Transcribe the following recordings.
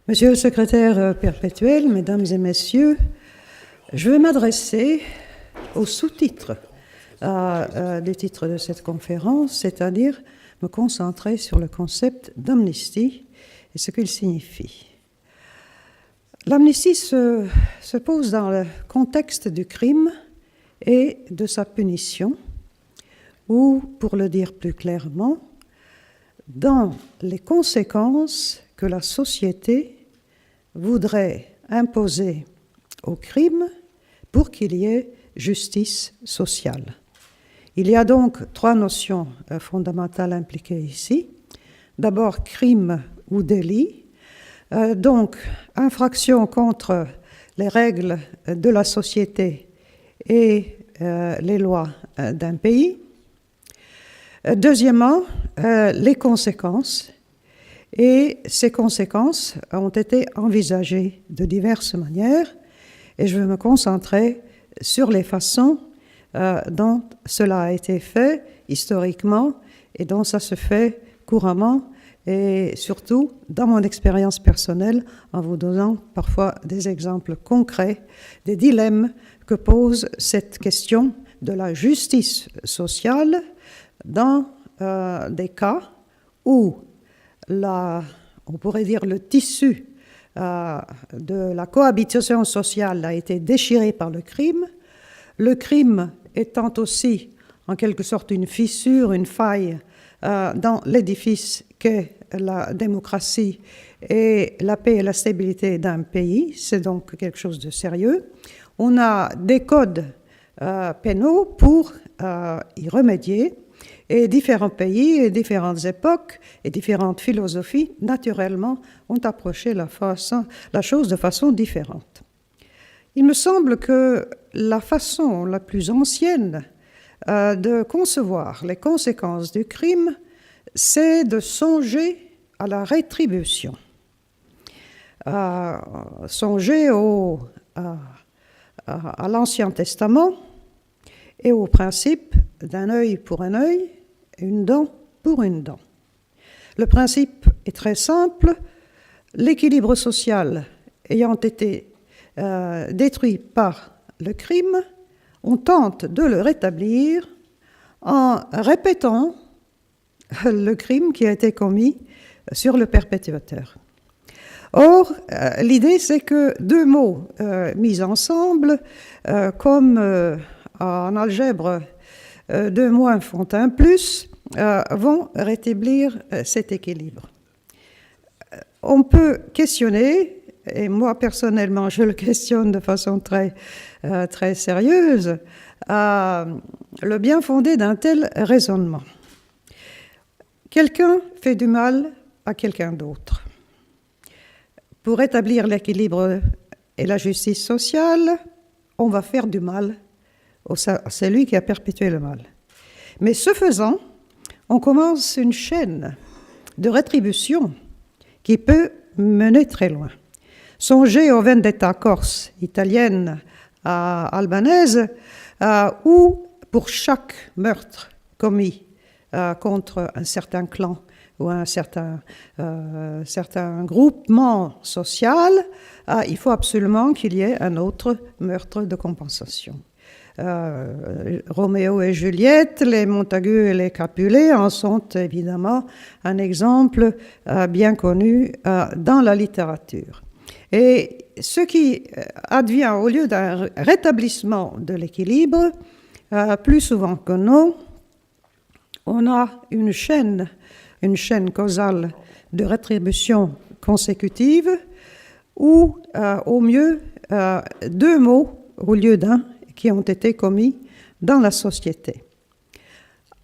Monsieur le secrétaire perpétuel, mesdames et messieurs, je vais m'adresser aux sous-titres des titres de cette conférence, c'est-à-dire me concentrer sur le concept d'amnistie et ce qu'il signifie. L'amnistie se pose dans le contexte du crime et de sa punition, ou, pour le dire plus clairement, dans les conséquences que la société voudrait imposer au crime pour qu'il y ait justice sociale. Il y a donc trois notions fondamentales impliquées ici. D'abord, crime ou délit, donc infraction contre les règles de la société et les lois d'un pays. Deuxièmement, les conséquences. Et ces conséquences ont été envisagées de diverses manières et je vais me concentrer sur les façons dont cela a été fait historiquement et dont ça se fait couramment et surtout dans mon expérience personnelle en vous donnant parfois des exemples concrets des dilemmes que pose cette question de la justice sociale dans des cas où on pourrait dire le tissu de la cohabitation sociale a été déchiré par le crime étant aussi en quelque sorte une fissure, une faille dans l'édifice qu'est la démocratie et la paix et la stabilité d'un pays, c'est donc quelque chose de sérieux. On a des codes pénaux pour y remédier. Et différents pays et différentes époques et différentes philosophies, naturellement, ont approché la chose de façon différente. Il me semble que la façon la plus ancienne de concevoir les conséquences du crime, c'est de songer à la rétribution. Songer à l'Ancien Testament et au principe d'un œil pour un œil, une dent pour une dent. Le principe est très simple. L'équilibre social ayant été détruit par le crime, on tente de le rétablir en répétant le crime qui a été commis sur le perpétuateur. Or, l'idée, c'est que deux mots mis ensemble, comme en algèbre, 2 moins font 1 plus, vont rétablir cet équilibre. On peut questionner, et moi personnellement je le questionne de façon très sérieuse, le bien fondé d'un tel raisonnement. Quelqu'un fait du mal à quelqu'un d'autre. Pour rétablir l'équilibre et la justice sociale, on va faire du mal à celui qui a perpétué le mal. Mais ce faisant, on commence une chaîne de rétribution qui peut mener très loin. Songez aux vendetta corse italiennes albanaises où, pour chaque meurtre commis contre un certain clan ou un certain groupement social, il faut absolument qu'il y ait un autre meurtre de compensation. Roméo et Juliette, les Montagu et les Capulet en sont évidemment un exemple bien connu dans la littérature. Et ce qui advient au lieu d'un rétablissement de l'équilibre, plus souvent que non, on a une chaîne causale de rétribution consécutive ou au mieux 2 maux au lieu d'un qui ont été commis dans la société.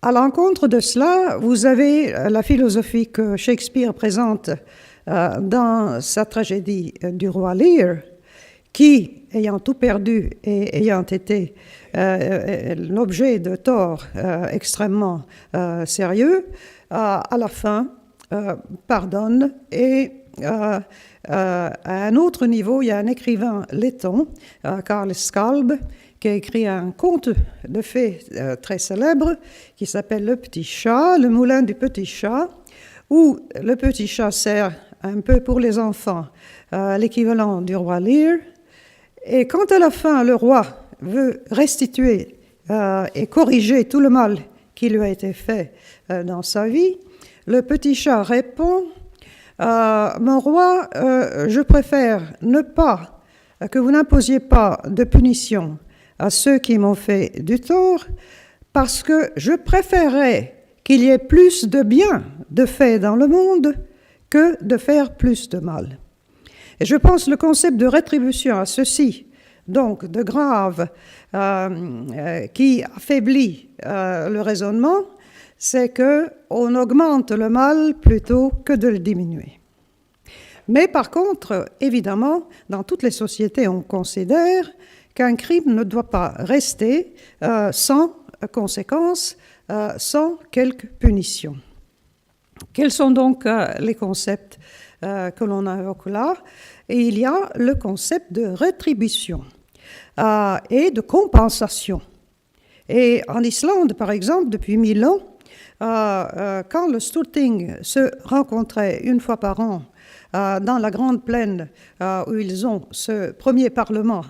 À l'encontre de cela, vous avez la philosophie que Shakespeare présente dans sa tragédie du roi Lear, qui, ayant tout perdu et ayant été l'objet de torts extrêmement sérieux, à la fin pardonne et à un autre niveau, il y a un écrivain letton, Karl Skalbe, qui a écrit un conte de fées très célèbre qui s'appelle Le Petit Chat, le moulin du Petit Chat, où le petit chat sert un peu pour les enfants, l'équivalent du roi Lear. Et quand à la fin le roi veut restituer et corriger tout le mal qui lui a été fait dans sa vie, le petit chat répond « Mon roi, je préfère ne pas, que vous n'imposiez pas de punition à ceux qui m'ont fait du tort, parce que je préférerais qu'il y ait plus de bien de fait dans le monde que de faire plus de mal. » Et je pense le concept de rétribution a ceci, donc de grave, qui affaiblit le raisonnement, c'est qu'on augmente le mal plutôt que de le diminuer. Mais par contre, évidemment, dans toutes les sociétés, on considère qu'un crime ne doit pas rester sans conséquences, sans quelque punition. Quels sont donc les concepts que l'on invoque là? Et il y a le concept de rétribution et de compensation. Et en Islande, par exemple, depuis 1000 ans, quand le Storting se rencontrait une fois par an dans la grande plaine où ils ont ce premier parlement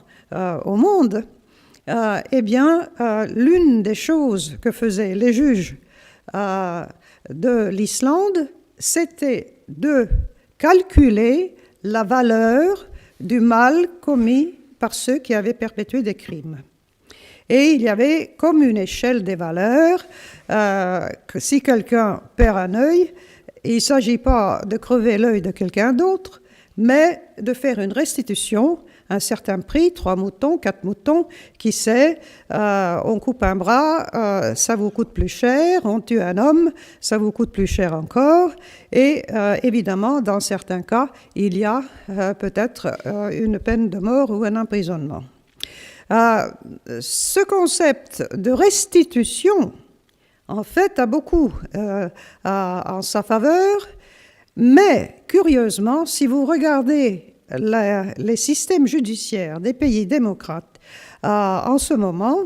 au monde, eh bien, l'une des choses que faisaient les juges de l'Islande, c'était de calculer la valeur du mal commis par ceux qui avaient perpétué des crimes. Et il y avait comme une échelle des valeurs, que si quelqu'un perd un œil, il ne s'agit pas de crever l'œil de quelqu'un d'autre, mais de faire une restitution, un certain prix, 3 moutons, 4 moutons, qui sait, on coupe un bras, ça vous coûte plus cher, on tue un homme, ça vous coûte plus cher encore, et évidemment, dans certains cas, il y a peut-être une peine de mort ou un emprisonnement. Ce concept de restitution, en fait, a beaucoup en sa faveur, mais curieusement, si vous regardez les systèmes judiciaires des pays démocrates en ce moment,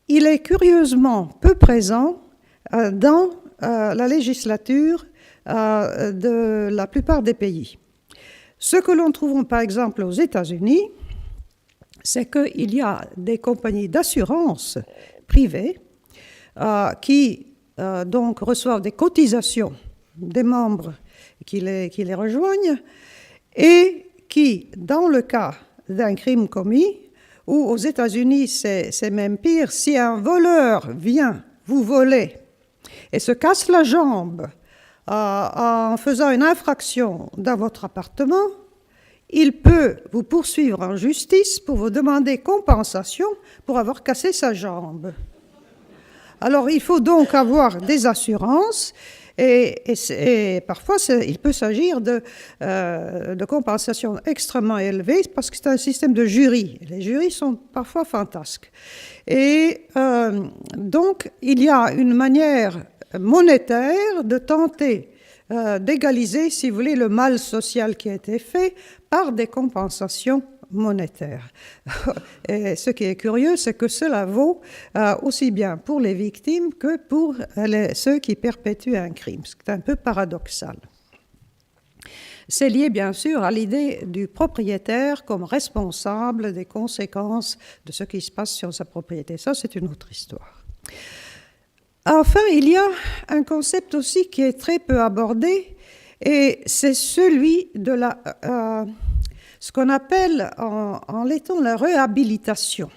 il est curieusement peu présent dans la législature de la plupart des pays. Ce que l'on trouve par exemple aux États-Unis, c'est qu'il y a des compagnies d'assurance privées qui donc reçoivent des cotisations des membres qui les rejoignent et qui, dans le cas d'un crime commis, ou aux États-Unis c'est même pire, si un voleur vient vous voler et se casse la jambe en faisant une infraction dans votre appartement, il peut vous poursuivre en justice pour vous demander compensation pour avoir cassé sa jambe. Alors, il faut donc avoir des assurances et parfois, il peut s'agir de compensations extrêmement élevées parce que c'est un système de jury. Les jurys sont parfois fantasques. Et donc, il y a une manière monétaire de tenter d'égaliser, si vous voulez, le mal social qui a été fait par des compensations monétaires. Et ce qui est curieux, c'est que cela vaut aussi bien pour les victimes que pour ceux qui perpétuent un crime. C'est un peu paradoxal. C'est lié bien sûr à l'idée du propriétaire comme responsable des conséquences de ce qui se passe sur sa propriété. Ça, c'est une autre histoire. Enfin, il y a un concept aussi qui est très peu abordé, et c'est celui de ce qu'on appelle en letton la réhabilitation.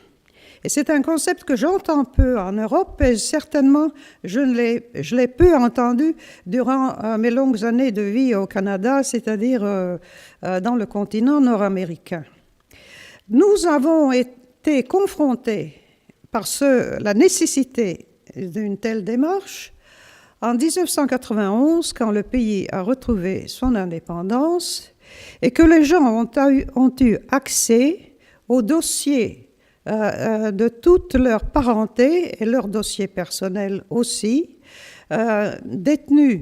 Et c'est un concept que j'entends peu en Europe, et certainement je l'ai peu entendu durant mes longues années de vie au Canada, c'est-à-dire dans le continent nord-américain. Nous avons été confrontés par la nécessité d'une telle démarche en 1991, quand le pays a retrouvé son indépendance et que les gens ont eu accès aux dossiers de toute leur parenté et leurs dossiers personnels aussi, détenus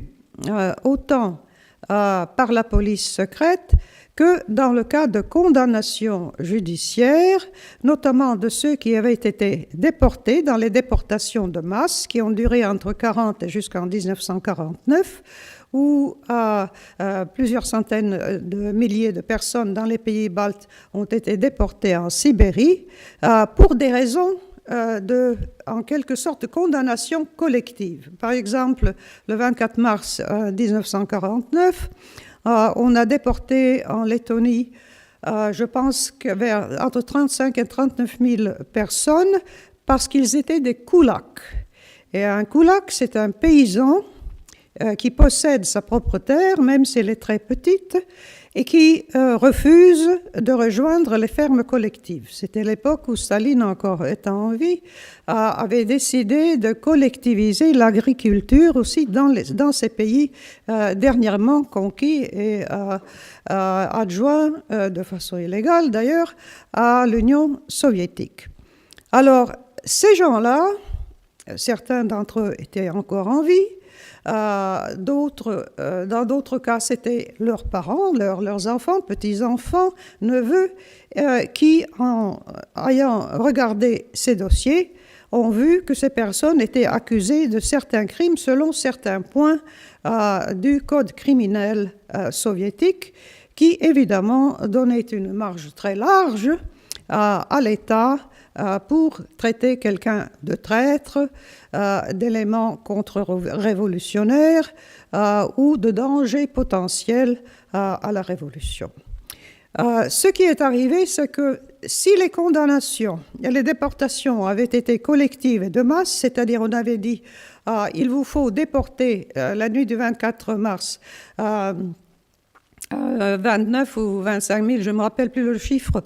autant par la police secrète que dans le cas de condamnations judiciaires, notamment de ceux qui avaient été déportés dans les déportations de masse qui ont duré entre 1940 et jusqu'en 1949, où plusieurs centaines de milliers de personnes dans les pays baltes ont été déportées en Sibérie pour des raisons en quelque sorte, de condamnation collective. Par exemple, le 24 mars 1949, on a déporté en Lettonie, je pense que entre 35 et 39 000 personnes parce qu'ils étaient des koulaks. Et un koulak, c'est un paysan qui possède sa propre terre, même si elle est très petite, et qui refuse de rejoindre les fermes collectives. C'était l'époque où Staline, encore étant en vie, avait décidé de collectiviser l'agriculture aussi dans ces pays dernièrement conquis et adjoints, de façon illégale d'ailleurs, à l'Union soviétique. Alors, ces gens-là, certains d'entre eux étaient encore en vie, dans d'autres cas, c'était leurs parents, leurs enfants, petits-enfants, neveux, qui, en ayant regardé ces dossiers, ont vu que ces personnes étaient accusées de certains crimes selon certains points du code criminel soviétique, qui, évidemment, donnait une marge très large à l'État pour traiter quelqu'un de traître, d'éléments contre-révolutionnaires ou de danger potentiel à la révolution. Ce qui est arrivé, c'est que si les condamnations et les déportations avaient été collectives et de masse, c'est-à-dire on avait dit il vous faut déporter la nuit du 24 mars 29 ou 25 000, je ne me rappelle plus le chiffre,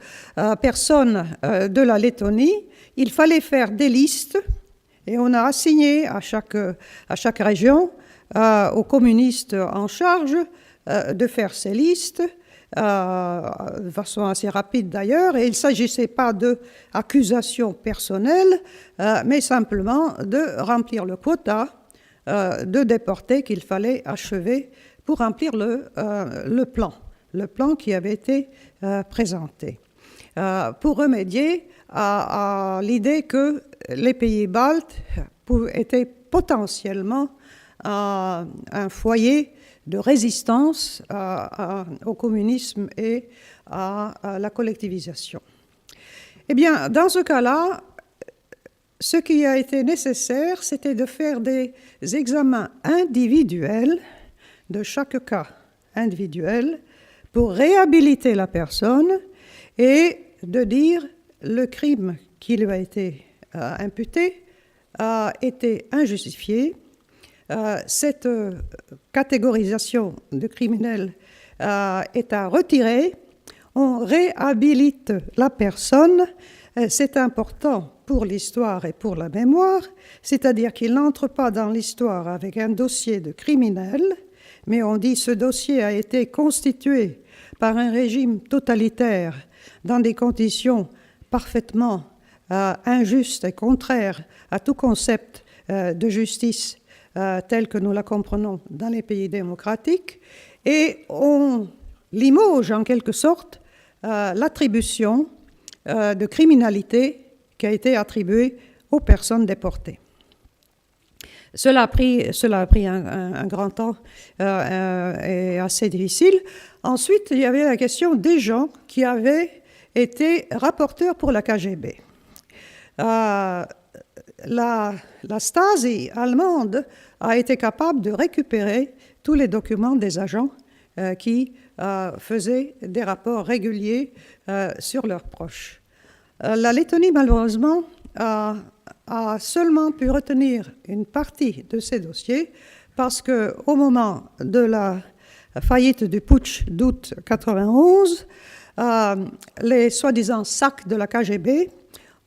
personnes de la Lettonie, il fallait faire des listes et on a assigné à chaque région, aux communistes en charge, de faire ces listes, de façon assez rapide d'ailleurs, et il ne s'agissait pas d'accusations personnelles, mais simplement de remplir le quota de déportés qu'il fallait achever pour remplir le plan qui avait été présenté, pour remédier à l'idée que les pays baltes étaient potentiellement un foyer de résistance au communisme et à la collectivisation. Eh bien, dans ce cas-là, ce qui a été nécessaire, c'était de faire des examens individuels de chaque cas individuel pour réhabiliter la personne et de dire le crime qui lui a été imputé a été injustifié. Cette catégorisation de criminel est à retirer. On réhabilite la personne. C'est important pour l'histoire et pour la mémoire, c'est-à-dire qu'il n'entre pas dans l'histoire avec un dossier de criminel, mais on dit ce dossier a été constitué par un régime totalitaire dans des conditions parfaitement injustes et contraires à tout concept de justice tel que nous la comprenons dans les pays démocratiques, et on limoge en quelque sorte l'attribution de criminalité qui a été attribuée aux personnes déportées. Cela a pris un grand temps et assez difficile. Ensuite, il y avait la question des gens qui avaient été rapporteurs pour la KGB. La Stasi allemande a été capable de récupérer tous les documents des agents qui faisaient des rapports réguliers sur leurs proches. La Lettonie, malheureusement, a seulement pu retenir une partie de ces dossiers parce qu'au moment de la faillite du putsch d'août 1991, les soi-disant sacs de la KGB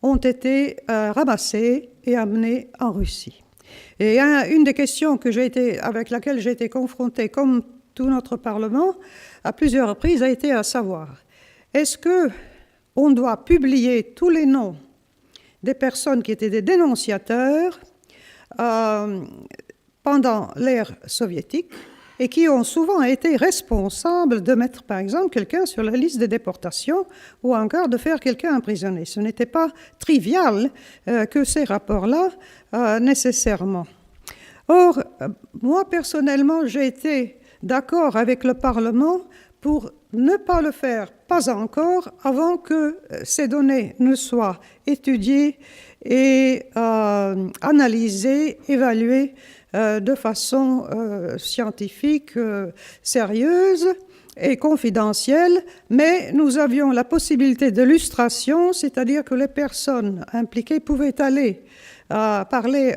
ont été ramassés et amenés en Russie. Et une des questions avec laquelle j'ai été confrontée, comme tout notre Parlement, à plusieurs reprises, a été à savoir, est-ce qu'on doit publier tous les noms des personnes qui étaient des dénonciateurs pendant l'ère soviétique et qui ont souvent été responsables de mettre, par exemple, quelqu'un sur la liste de déportation ou encore de faire quelqu'un emprisonner. Ce n'était pas trivial que ces rapports-là, nécessairement. Or, moi personnellement, j'ai été d'accord avec le Parlement pour ne pas le faire, pas encore, avant que ces données ne soient étudiées et analysées, évaluées de façon scientifique, sérieuse et confidentielle, mais nous avions la possibilité de lustration, c'est-à-dire que les personnes impliquées pouvaient aller parler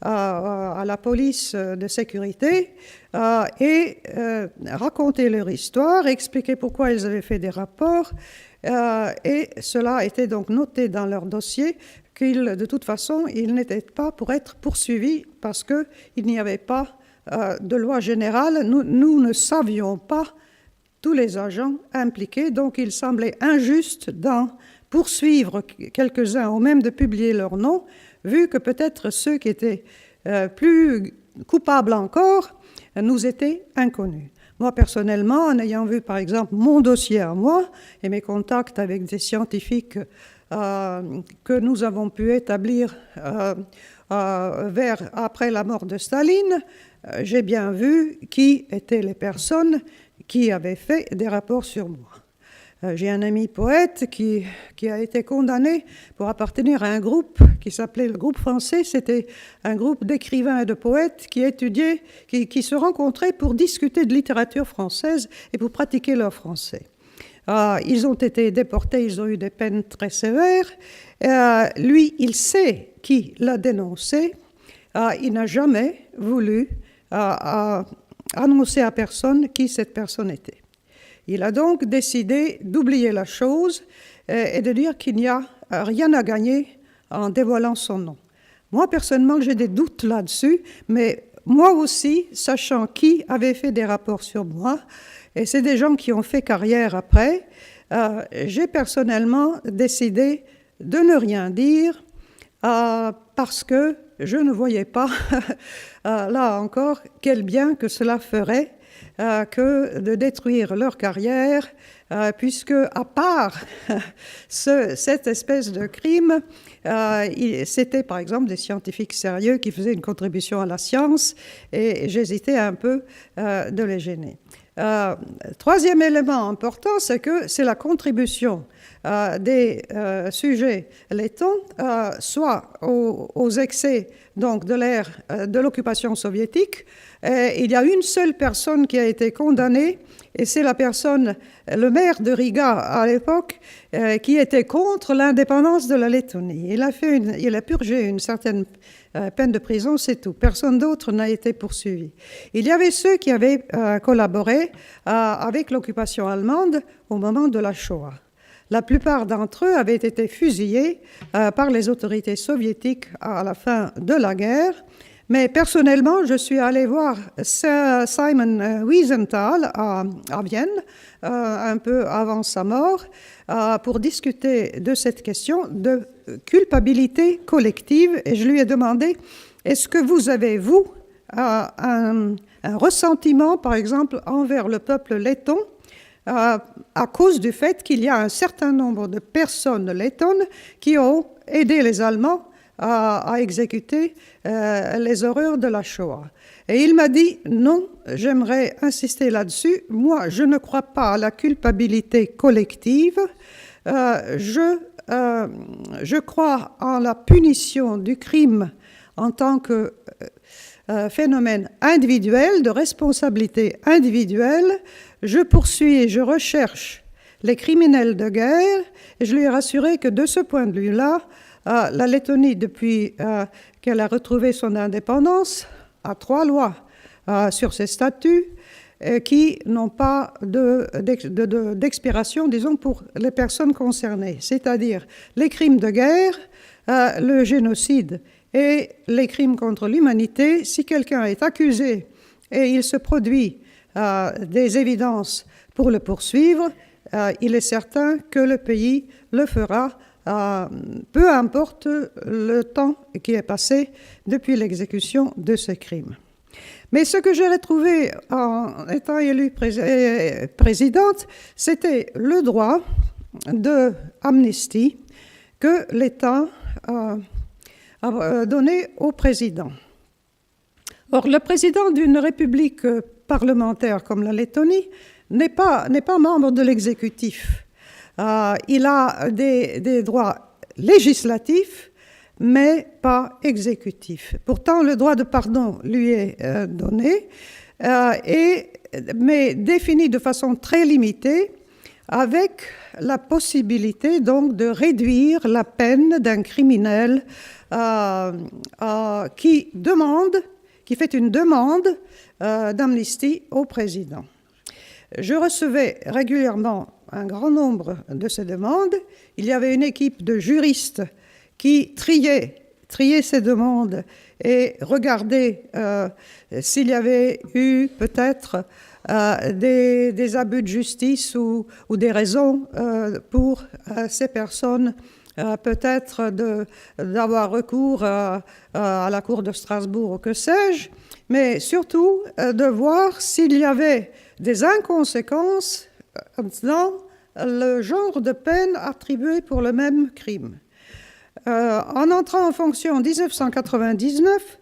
à la police de sécurité et raconter leur histoire, expliquer pourquoi ils avaient fait des rapports, et cela était donc noté dans leur dossier qu'ils, de toute façon, ils n'étaient pas pour être poursuivis parce qu'il n'y avait pas de loi générale. Nous ne savions pas tous les agents impliqués, donc il semblait injuste d'en poursuivre quelques-uns ou même de publier leur nom, vu que peut-être ceux qui étaient plus coupables encore nous étaient inconnus. Moi, personnellement, en ayant vu, par exemple, mon dossier à moi et mes contacts avec des scientifiques que nous avons pu établir après la mort de Staline, j'ai bien vu qui étaient les personnes qui avaient fait des rapports sur moi. J'ai un ami poète qui a été condamné pour appartenir à un groupe qui s'appelait le groupe français. C'était un groupe d'écrivains et de poètes qui étudiaient, qui se rencontraient pour discuter de littérature française et pour pratiquer leur français. Ils ont été déportés, ils ont eu des peines très sévères. Lui, il sait qui l'a dénoncé. Il n'a jamais voulu annoncer à personne qui cette personne était. Il a donc décidé d'oublier la chose et de dire qu'il n'y a rien à gagner en dévoilant son nom. Moi, personnellement, j'ai des doutes là-dessus, mais moi aussi, sachant qui avait fait des rapports sur moi, et c'est des gens qui ont fait carrière après, j'ai personnellement décidé de ne rien dire parce que je ne voyais pas, là encore, quel bien que cela ferait que de détruire leur carrière, puisque à part cette espèce de crime, c'était par exemple des scientifiques sérieux qui faisaient une contribution à la science, et j'hésitais un peu de les gêner. Troisième élément important, c'est que c'est la contribution des sujets lettons, soit aux excès donc, de l'ère de l'occupation soviétique. Il y a une seule personne qui a été condamnée, et c'est la personne, le maire de Riga à l'époque, qui était contre l'indépendance de la Lettonie. Il a purgé une certaine peine de prison, c'est tout. Personne d'autre n'a été poursuivi. Il y avait ceux qui avaient collaboré avec l'occupation allemande au moment de la Shoah. La plupart d'entre eux avaient été fusillés par les autorités soviétiques à la fin de la guerre. Mais personnellement, je suis allée voir Simon Wiesenthal à Vienne, un peu avant sa mort, pour discuter de cette question de culpabilité collective. Et je lui ai demandé, est-ce que vous avez, vous, un ressentiment, par exemple, envers le peuple letton, à cause du fait qu'il y a un certain nombre de personnes lettonnes qui ont aidé les Allemands à exécuter les horreurs de la Shoah. Et il m'a dit, non, j'aimerais insister là-dessus, moi je ne crois pas à la culpabilité collective, je crois en la punition du crime en tant que phénomène individuel, de responsabilité individuelle. Je poursuis et je recherche les criminels de guerre, et je lui ai rassuré que de ce point de vue-là, la Lettonie, depuis qu'elle a retrouvé son indépendance, a 3 lois sur ses statuts qui n'ont pas d'expiration, disons, pour les personnes concernées, c'est-à-dire les crimes de guerre, le génocide et les crimes contre l'humanité. Si quelqu'un est accusé et il se produit des évidences pour le poursuivre, il est certain que le pays le fera, peu importe le temps qui est passé depuis l'exécution de ces crimes. Mais ce que j'ai retrouvé en étant élue présidente, c'était le droit de amnistie que l'État a donné au président. Or, le président d'une république parlementaire comme la Lettonie n'est pas membre de l'exécutif. Il a des droits législatifs, mais pas exécutifs. Pourtant, le droit de pardon lui est donné, mais défini de façon très limitée, avec la possibilité donc de réduire la peine d'un criminel qui fait une demande d'amnistie au président. Je recevais régulièrement un grand nombre de ces demandes. Il y avait une équipe de juristes qui triait ces demandes et regardait s'il y avait eu peut-être des abus de justice ou des raisons pour ces personnes peut-être d'avoir recours à la Cour de Strasbourg ou que sais-je, mais surtout de voir s'il y avait des inconséquences dans le genre de peine attribuée pour le même crime. En entrant en fonction en 1999,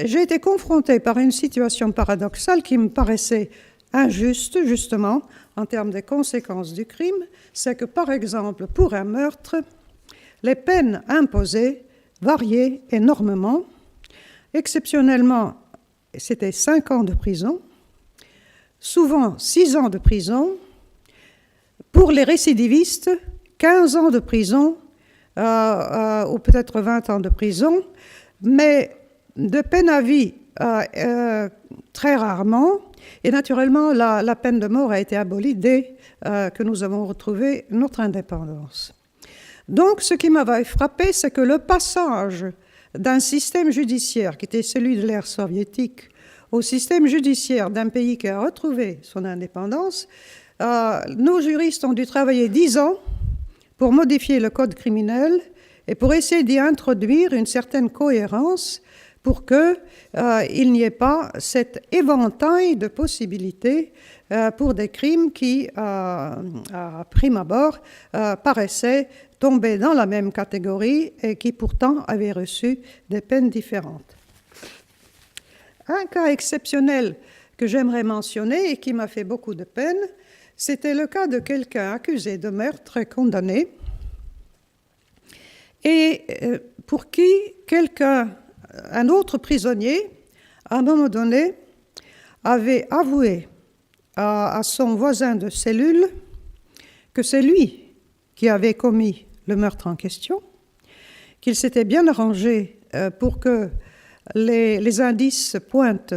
j'ai été confrontée par une situation paradoxale qui me paraissait injuste, justement, en termes des conséquences du crime. C'est que, par exemple, pour un meurtre, les peines imposées variaient énormément. Exceptionnellement, c'était 5 ans de prison, souvent 6 ans de prison. Pour les récidivistes, 15 ans de prison, ou peut-être 20 ans de prison, mais de peine à vie très rarement. Et naturellement, la peine de mort a été abolie dès que nous avons retrouvé notre indépendance. Donc, ce qui m'avait frappé, c'est que le passage d'un système judiciaire qui était celui de l'ère soviétique au système judiciaire d'un pays qui a retrouvé son indépendance, nos juristes ont dû travailler 10 ans pour modifier le code criminel et pour essayer d'y introduire une certaine cohérence pour qu'il n'y ait pas cet éventail de possibilités pour des crimes qui, à prime abord, paraissaient tomber dans la même catégorie et qui pourtant avaient reçu des peines différentes. Un cas exceptionnel que j'aimerais mentionner et qui m'a fait beaucoup de peine, c'était le cas de quelqu'un accusé de meurtre et condamné, et pour qui un autre prisonnier, à un moment donné, avait avoué à son voisin de cellule que c'est lui qui avait commis le meurtre en question, qu'il s'était bien arrangé pour que les indices pointent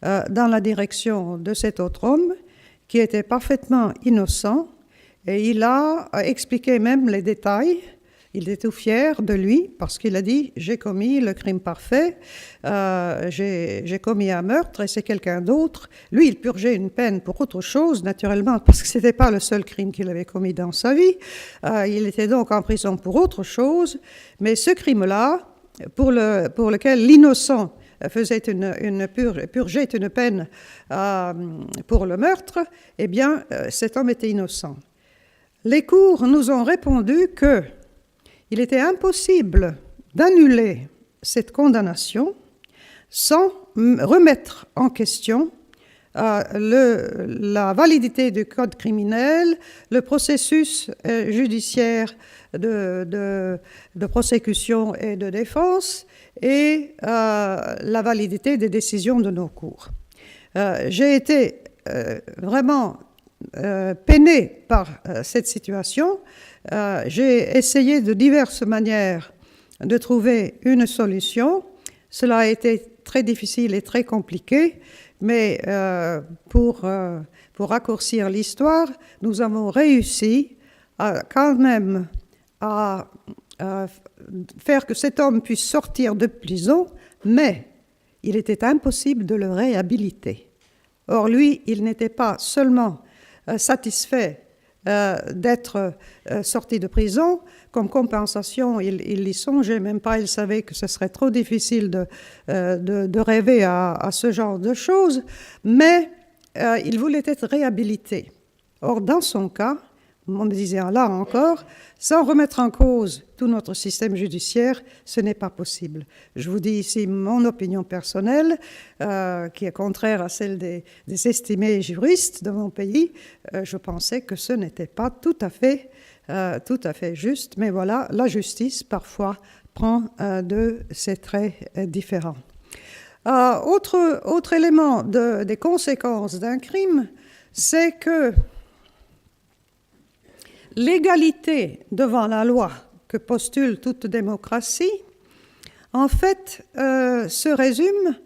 dans la direction de cet autre homme, qui était parfaitement innocent, et il a expliqué même les détails. Il était tout fier de lui parce qu'il a dit « j'ai commis le crime parfait, j'ai commis un meurtre et c'est quelqu'un d'autre ». Lui, il purgeait une peine pour autre chose, naturellement, parce que ce n'était pas le seul crime qu'il avait commis dans sa vie. Il était donc en prison pour autre chose, mais ce crime-là, pour lequel l'innocent purgeait une peine pour le meurtre, eh bien, cet homme était innocent. Les cours nous ont répondu qu'il était impossible d'annuler cette condamnation sans remettre en question la validité du code criminel, le processus judiciaire de prosécution et de défense et la validité des décisions de nos cours. J'ai été vraiment peinée par cette situation. J'ai essayé de diverses manières de trouver une solution. Cela a été très difficile et très compliqué, mais pour raccourcir l'histoire, nous avons réussi quand même à faire que cet homme puisse sortir de prison, mais il était impossible de le réhabiliter. Or, lui, il n'était pas seulement satisfait d'être sorti de prison. Comme compensation, il y songeait même pas, il savait que ce serait trop difficile de rêver à ce genre de choses, mais il voulait être réhabilité. Or, dans son cas, on me disait là encore, sans remettre en cause tout notre système judiciaire, ce n'est pas possible. Je vous dis ici mon opinion personnelle, qui est contraire à celle des estimés juristes de mon pays. Je pensais que ce n'était pas tout à fait juste, mais voilà, la justice parfois prend de ces traits différents. Autre élément des conséquences d'un crime, c'est que l'égalité devant la loi que postule toute démocratie, en fait, se résume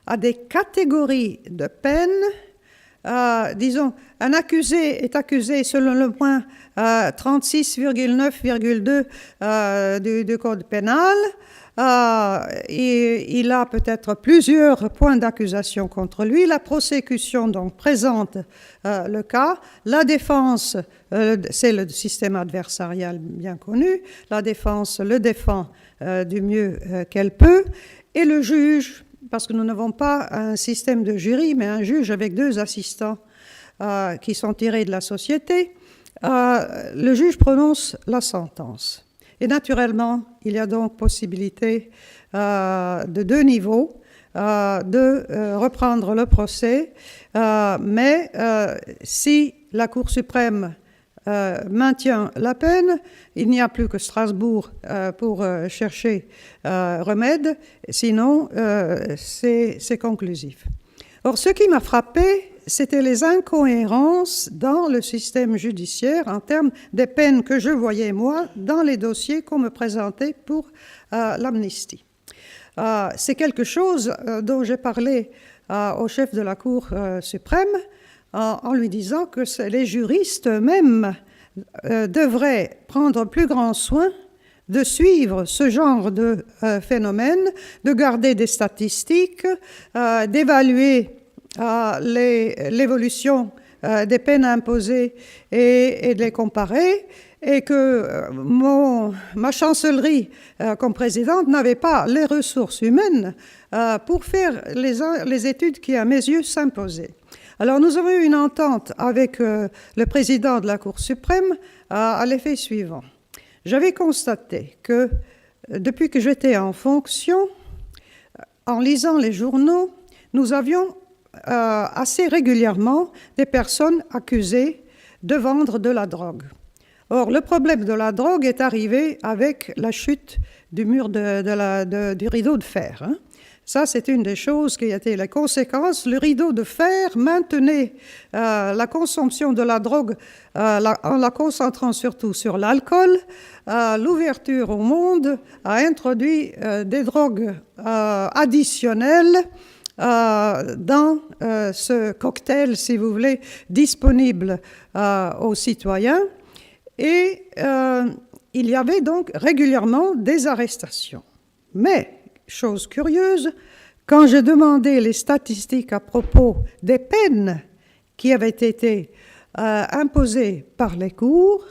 à des catégories de peines. Disons, un accusé est accusé selon le point 36,9,2 du Code pénal. Il a peut-être plusieurs points d'accusation contre lui. La prosécution donc présente le cas. La défense, c'est le système adversarial bien connu. La défense le défend du mieux qu'elle peut. Et le juge, parce que nous n'avons pas un système de jury, mais un juge avec 2 assistants qui sont tirés de la société, le juge prononce la sentence. Et naturellement, il y a donc possibilité de 2 niveaux de reprendre le procès, mais si la Cour suprême maintient la peine, il n'y a plus que Strasbourg pour chercher remède, sinon c'est conclusif. Or, ce qui m'a frappé, c'était les incohérences dans le système judiciaire en termes des peines que je voyais, moi, dans les dossiers qu'on me présentait pour l'amnistie. C'est quelque chose dont j'ai parlé au chef de la Cour suprême en lui disant que les juristes eux-mêmes devraient prendre plus grand soin de suivre ce genre de phénomène, de garder des statistiques, d'évaluer l'évolution des peines imposées et de les comparer, et que ma chancellerie comme présidente n'avait pas les ressources humaines pour faire les études qui, à mes yeux, s'imposaient. Alors nous avons eu une entente avec le président de la Cour suprême à l'effet suivant. J'avais constaté que depuis que j'étais en fonction, en lisant les journaux, nous avions assez régulièrement des personnes accusées de vendre de la drogue. Or, le problème de la drogue est arrivé avec la chute du mur du rideau de fer. Hein. Ça, c'est une des choses qui a été la conséquence. Le rideau de fer maintenait la consommation de la drogue en la concentrant surtout sur l'alcool. L'ouverture au monde a introduit des drogues additionnelles dans ce cocktail, si vous voulez, disponible aux citoyens. Et il y avait donc régulièrement des arrestations. Mais, chose curieuse, quand j'ai demandé les statistiques à propos des peines qui avaient été imposées par les cours,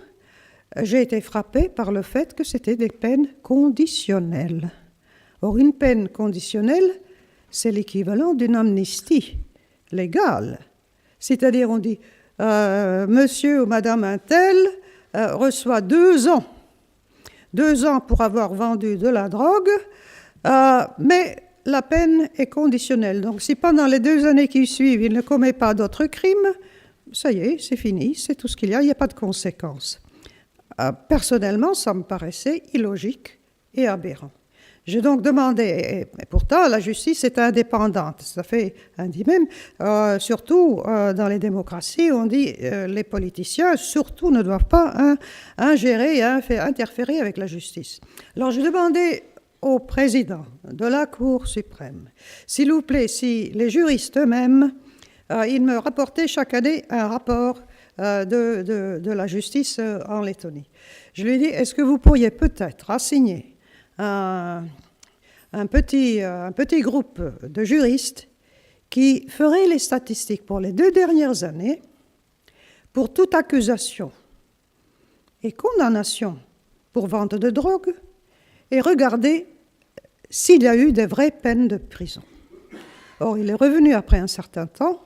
j'ai été frappée par le fait que c'était des peines conditionnelles. Or, une peine conditionnelle, c'est l'équivalent d'une amnistie légale. C'est-à-dire, on dit, monsieur ou madame un tel reçoit 2 ans. 2 ans pour avoir vendu de la drogue, mais la peine est conditionnelle. Donc, si pendant les 2 années qui suivent, il ne commet pas d'autres crimes, ça y est, c'est fini, c'est tout ce qu'il y a, il n'y a pas de conséquences. Personnellement, ça me paraissait illogique et aberrant. J'ai donc demandé, et pourtant la justice est indépendante, ça fait un dit même, surtout dans les démocraties, on dit les politiciens surtout ne doivent pas ingérer et interférer avec la justice. Alors j'ai demandé au président de la Cour suprême, s'il vous plaît, si les juristes eux-mêmes, ils me rapportaient chaque année un rapport de la justice en Lettonie. Je lui ai dit, est-ce que vous pourriez peut-être assigner un petit groupe de juristes qui ferait les statistiques pour les 2 dernières années pour toute accusation et condamnation pour vente de drogue et regarder s'il y a eu des vraies peines de prison. Or, il est revenu après un certain temps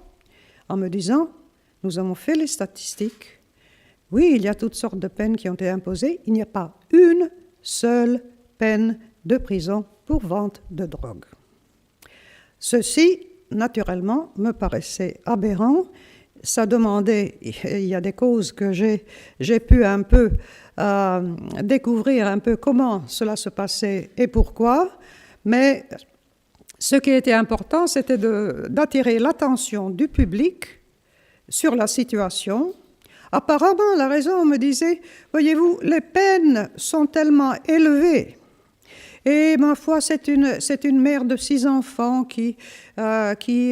en me disant « Nous avons fait les statistiques Oui, il y a toutes sortes de peines qui ont été imposées. Il n'y a pas une seule peine de prison pour vente de drogue. Ceci, naturellement, me paraissait aberrant. Ça demandait, il y a des causes que j'ai pu un peu découvrir un peu comment cela se passait et pourquoi, mais ce qui était important, c'était d'attirer l'attention du public sur la situation. Apparemment, la raison me disait, voyez-vous, les peines sont tellement élevées. Et ma foi, c'est une mère de 6 enfants qui n'a pas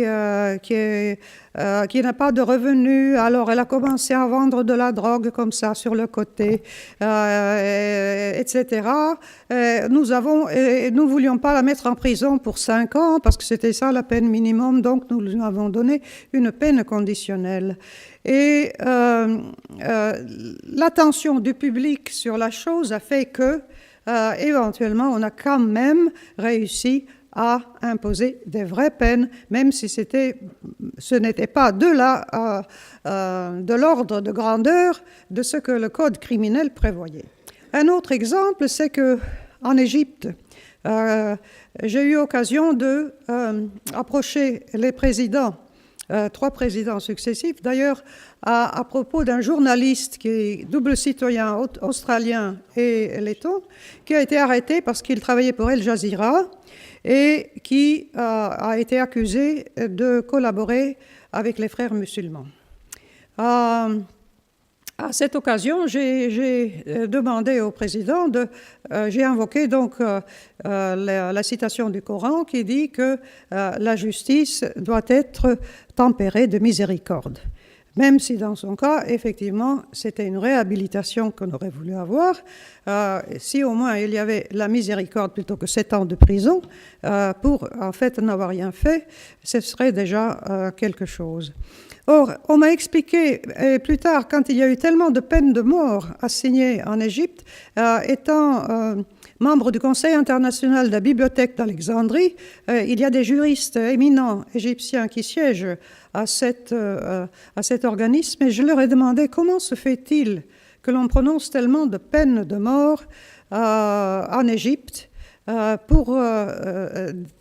de revenus. Alors, elle a commencé à vendre de la drogue comme ça sur le côté, etc. Nous ne voulions pas la mettre en prison pour 5 ans parce que c'était ça la peine minimum. Donc, nous lui avons donné une peine conditionnelle. Et l'attention du public sur la chose a fait que éventuellement, on a quand même réussi à imposer des vraies peines, même si ce n'était pas de l'ordre de grandeur de ce que le code criminel prévoyait. Un autre exemple, c'est qu'en Égypte, j'ai eu occasion d'approcher les présidents, 3 présidents successifs, d'ailleurs, à propos d'un journaliste qui est double citoyen australien et letton, qui a été arrêté parce qu'il travaillait pour Al Jazeera et qui a été accusé de collaborer avec les frères musulmans. À cette occasion, j'ai demandé au président, j'ai invoqué donc la citation du Coran qui dit que la justice doit être tempérée de miséricorde. Même si dans son cas, effectivement, c'était une réhabilitation qu'on aurait voulu avoir, si au moins il y avait la miséricorde plutôt que 7 ans de prison, pour en fait n'avoir rien fait, ce serait déjà quelque chose. Or, on m'a expliqué, et plus tard, quand il y a eu tellement de peines de mort assignées en Égypte, étant membre du Conseil international de la Bibliothèque d'Alexandrie, il y a des juristes éminents égyptiens qui siègent à cet organisme, et je leur ai demandé comment se fait-il que l'on prononce tellement de peines de mort en Égypte pour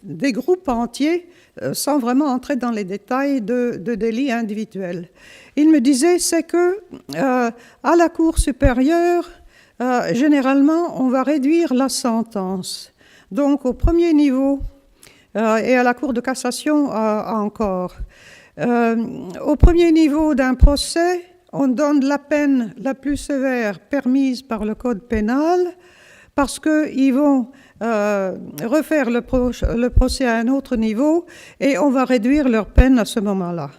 des groupes entiers, sans vraiment entrer dans les détails de délits individuels. Il me disait, c'est que à la Cour supérieure, généralement, on va réduire la sentence. Donc, au premier niveau, et à la Cour de cassation encore, au premier niveau d'un procès, on donne la peine la plus sévère permise par le code pénal parce qu'ils vont refaire le procès à un autre niveau et on va réduire leur peine à ce moment-là.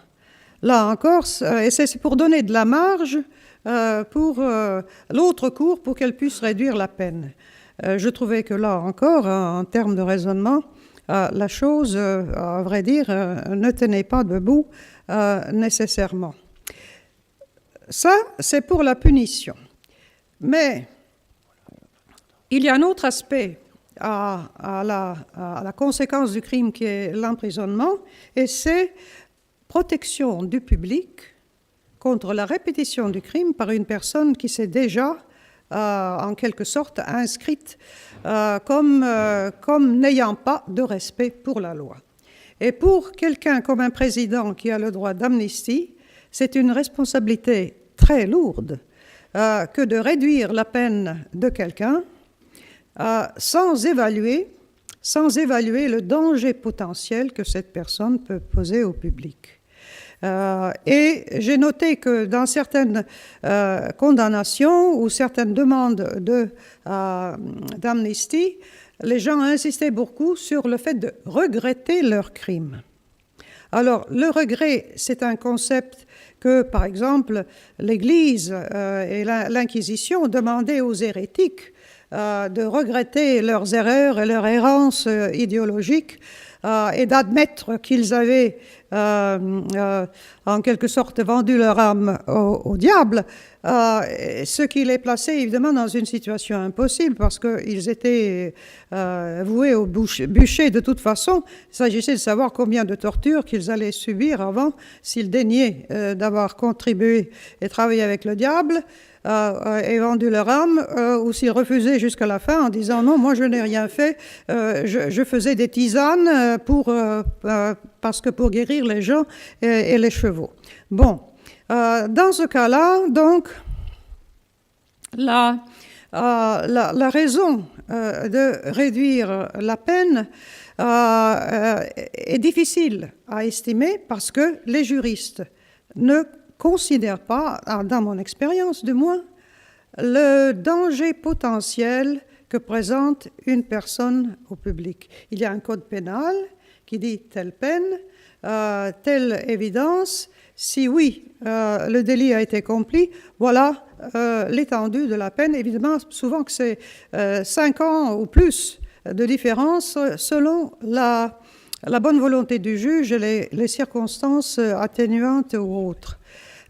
Là encore, et c'est pour donner de la marge pour l'autre cour pour qu'elle puisse réduire la peine. Je trouvais que là encore, en termes de raisonnement, la chose, à vrai dire, ne tenait pas debout nécessairement. Ça, c'est pour la punition. Mais il y a un autre aspect à la conséquence du crime qui est l'emprisonnement, et c'est protection du public contre la répétition du crime par une personne qui s'est déjà, en quelque sorte, inscrite comme n'ayant pas de respect pour la loi. Et pour quelqu'un comme un président qui a le droit d'amnistie, c'est une responsabilité très lourde que de réduire la peine de quelqu'un sans évaluer le danger potentiel que cette personne peut poser au public. Et j'ai noté que dans certaines condamnations ou certaines demandes d'amnistie, les gens insistaient beaucoup sur le fait de regretter leur crime. Alors, le regret, c'est un concept que, par exemple, l'Église et l'Inquisition demandaient aux hérétiques de regretter leurs erreurs et leur errance idéologique et d'admettre qu'ils avaient en quelque sorte vendu leur âme au diable, ce qui les plaçait évidemment dans une situation impossible parce qu'ils étaient voués au bûcher de toute façon. Il s'agissait de savoir combien de tortures qu'ils allaient subir avant s'ils daignaient d'avoir contribué et travaillé avec le diable et vendu leur âme, ou s'ils refusaient jusqu'à la fin en disant non, moi je n'ai rien fait, je faisais des tisanes parce que pour guérir les gens et les chevaux. Bon, dans ce cas-là, donc, la raison de réduire la peine est difficile à estimer parce que les juristes ne considèrent pas, dans mon expérience du moins, le danger potentiel que présente une personne au public. Il y a un code pénal qui dit telle peine, telle évidence. Si oui, le délit a été accompli, voilà l'étendue de la peine. Évidemment, souvent que c'est 5 ans ou plus de différence selon la bonne volonté du juge et les circonstances atténuantes ou autres.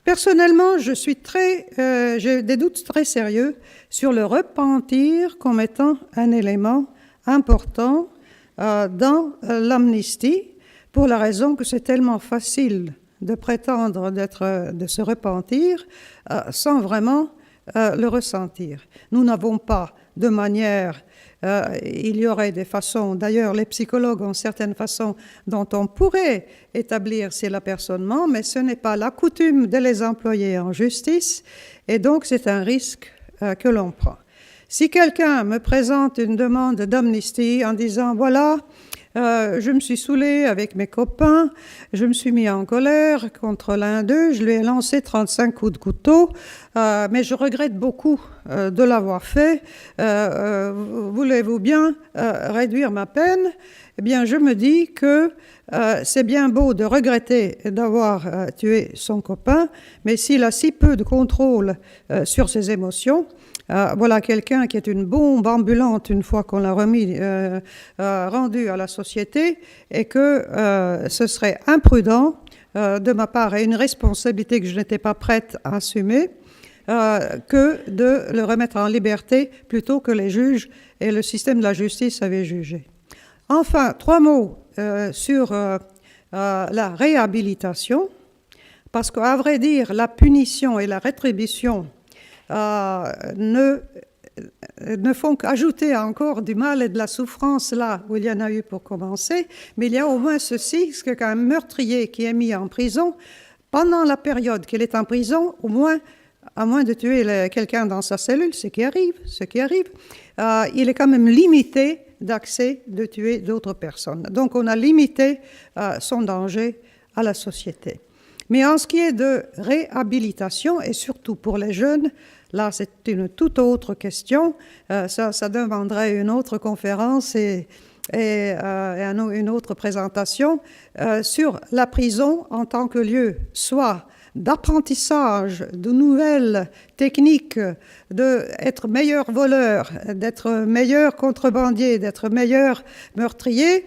Personnellement, j'ai des doutes très sérieux sur le repentir comme étant un élément important dans l'amnistie, pour la raison que c'est tellement facile de prétendre de se repentir sans vraiment le ressentir. Nous n'avons pas de manière, il y aurait des façons, d'ailleurs les psychologues ont certaines façons dont on pourrait établir si l'aperçonnement, mais ce n'est pas la coutume de les employer en justice, et donc c'est un risque que l'on prend. Si quelqu'un me présente une demande d'amnistie en disant « voilà, je me suis saoulé avec mes copains, je me suis mis en colère contre l'un d'eux, je lui ai lancé 35 coups de couteau, mais je regrette beaucoup de l'avoir fait. Voulez-vous bien réduire ma peine ?» Eh bien, je me dis que c'est bien beau de regretter d'avoir tué son copain, mais s'il a si peu de contrôle sur ses émotions, voilà quelqu'un qui est une bombe ambulante une fois qu'on l'a rendu à la société, et que ce serait imprudent de ma part et une responsabilité que je n'étais pas prête à assumer, que de le remettre en liberté plutôt que les juges et le système de la justice avaient jugé. Enfin, 3 mots sur la réhabilitation, parce qu'à vrai dire, la punition et la rétribution ne font qu'ajouter encore du mal et de la souffrance là où il y en a eu pour commencer, mais il y a au moins ceci, c'est qu'un meurtrier qui est mis en prison, pendant la période qu'il est en prison, au moins, à moins de tuer quelqu'un dans sa cellule, ce qui arrive, il est quand même limité d'accès de tuer d'autres personnes. Donc on a limité son danger à la société. Mais en ce qui est de réhabilitation, et surtout pour les jeunes, là c'est une toute autre question, ça demanderait une autre conférence et une autre présentation sur la prison en tant que lieu, soit d'apprentissage de nouvelles techniques, d'être meilleur voleur, d'être meilleur contrebandier, d'être meilleur meurtrier,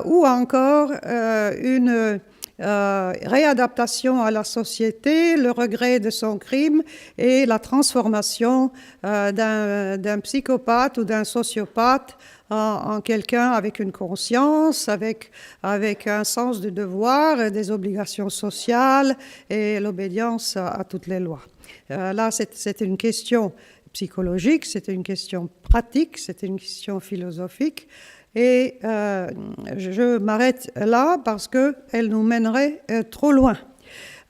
ou encore une réadaptation à la société, le regret de son crime et la transformation d'un psychopathe ou d'un sociopathe en quelqu'un avec une conscience, avec un sens du devoir, des obligations sociales et l'obédience à toutes les lois. Là, c'est une question psychologique, c'est une question pratique, c'est une question philosophique. Et je m'arrête là parce qu'elle nous mènerait trop loin.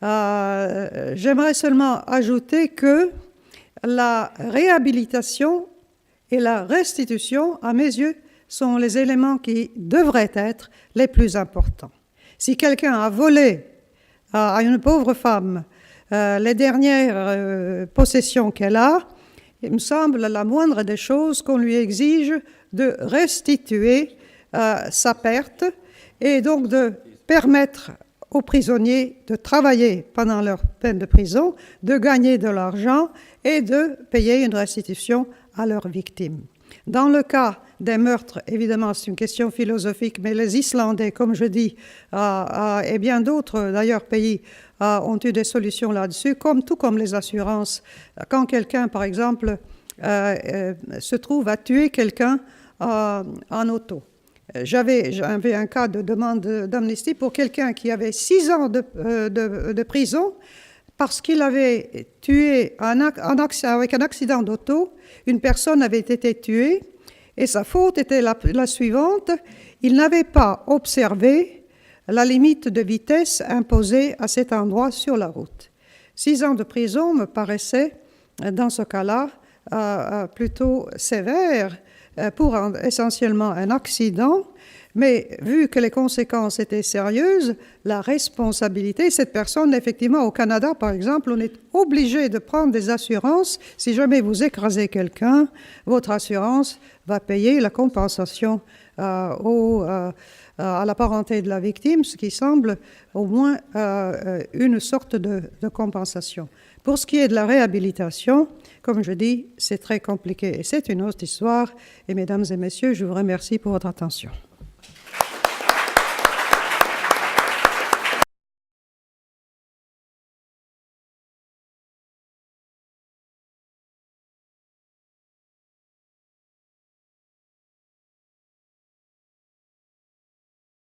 J'aimerais seulement ajouter que la réhabilitation et la restitution, à mes yeux, sont les éléments qui devraient être les plus importants. Si quelqu'un a volé à une pauvre femme les dernières possessions qu'elle a, il me semble la moindre des choses qu'on lui exige de restituer sa perte et donc de permettre aux prisonniers de travailler pendant leur peine de prison, de gagner de l'argent et de payer une restitution à leurs victimes. Dans le cas des meurtres, évidemment, c'est une question philosophique, mais les Islandais, comme je dis, et bien d'autres, d'ailleurs, pays, ont eu des solutions là-dessus, tout comme les assurances. Quand quelqu'un, par exemple, se trouve à tuer quelqu'un en auto. J'avais un cas de demande d'amnistie pour quelqu'un qui avait 6 ans de prison parce qu'il avait tué avec un accident d'auto. Une personne avait été tuée et sa faute était la suivante. Il n'avait pas observé la limite de vitesse imposée à cet endroit sur la route. 6 ans de prison me paraissait, dans ce cas-là, plutôt sévère pour essentiellement un accident, mais vu que les conséquences étaient sérieuses, la responsabilité, cette personne, effectivement, au Canada, par exemple, on est obligé de prendre des assurances. Si jamais vous écrasez quelqu'un, votre assurance va payer la compensation à la parenté de la victime, ce qui semble au moins une sorte de compensation. Pour ce qui est de la réhabilitation, comme je dis, c'est très compliqué et c'est une autre histoire. Et mesdames et messieurs, je vous remercie pour votre attention.